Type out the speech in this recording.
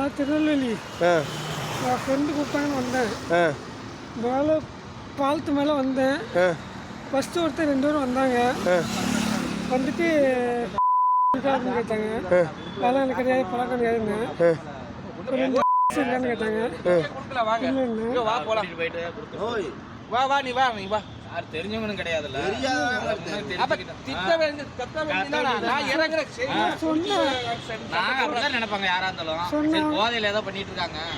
நான் திருநெல்வேலி. என் ஃப்ரெண்டு கூப்பிட்டாங்கன்னு வந்தேன். மேலே பாலத்து மேலே வந்தேன். ஃபஸ்ட்டு ஒருத்தர் 2 பேரும் வந்தாங்க. வந்துட்டு கேட்டாங்க. அதெல்லாம் எனக்கு கிடையாது, பழக்கம் கிடையாதுன்னு. இருக்கான்னு கேட்டாங்க. தெரிஞ்சவங்க கிடையாதுல்ல. நினைப்பாங்க யாரா இருந்தாலும் போதையில ஏதோ பண்ணிட்டு இருக்காங்க.